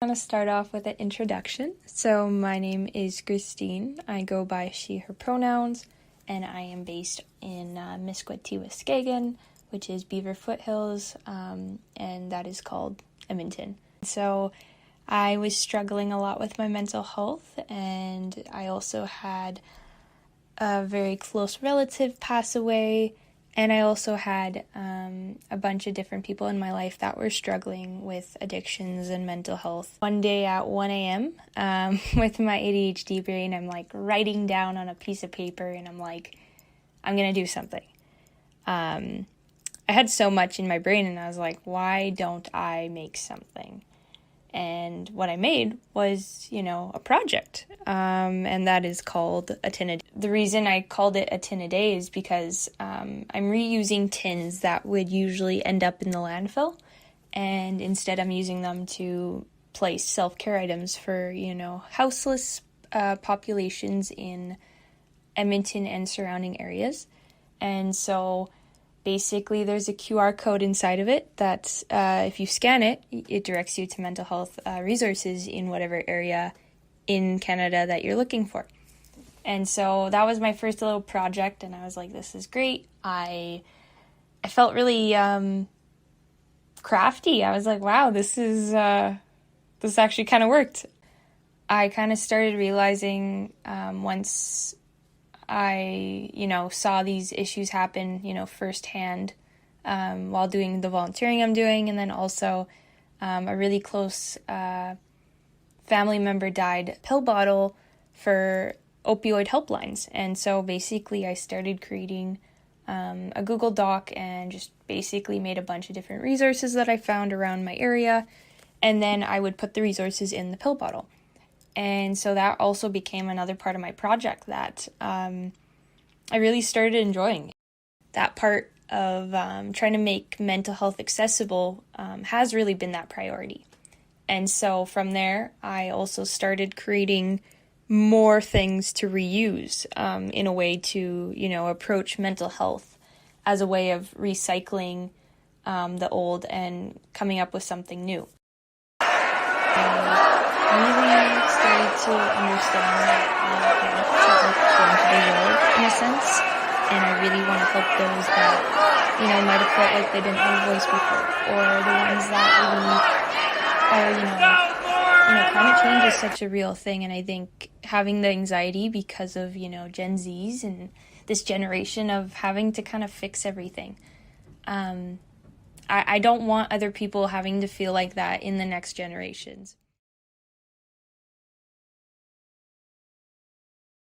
I'm going to start off with an introduction. So my name is Christine. I go by she, her pronouns, and I am based in Wincentaylo, which is Beaver Foothills, and that is called Edmonton. So I was struggling a lot with my mental health, and I also had a very close relative pass away, and I also had a bunch of different people in my life that were struggling with addictions and mental health. One day at 1 a.m., with my ADHD brain, I'm like writing down on a piece of paper, and I'm like, I'm going to do something. I had so much in my brain, and I was like, why don't I make something? And what I made was, a project, and that is called a tin a day. The reason I called it a tin a day is because I'm reusing tins that would usually end up in the landfill, and instead I'm using them to place self-care items for, houseless populations in Edmonton and surrounding areas. And so basically, there's a QR code inside of it that if you scan it, it directs you to mental health resources in whatever area in Canada that you're looking for. And so that was my first little project, and I was like, this is great. I felt really crafty. I was like, wow, this actually kind of worked. I kind of started realizing once I, saw these issues happen, firsthand while doing the volunteering I'm doing. And then also a really close family member died pill bottle for opioid helplines. And so basically I started creating a Google Doc and just basically made a bunch of different resources that I found around my area. And then I would put the resources in the pill bottle. And so that also became another part of my project that I really started enjoying. That part of trying to make mental health accessible has really been that priority. And so from there, I also started creating more things to reuse in a way to, approach mental health as a way of recycling the old and coming up with something new. Really started to understand that I want to help change the world in a sense, and I really want to help those that, might have felt like they didn't have a voice before, or the ones that really are, climate change is such a real thing, and I think having the anxiety because of, Gen Zs and this generation of having to kind of fix everything. I don't want other people having to feel like that in the next generations.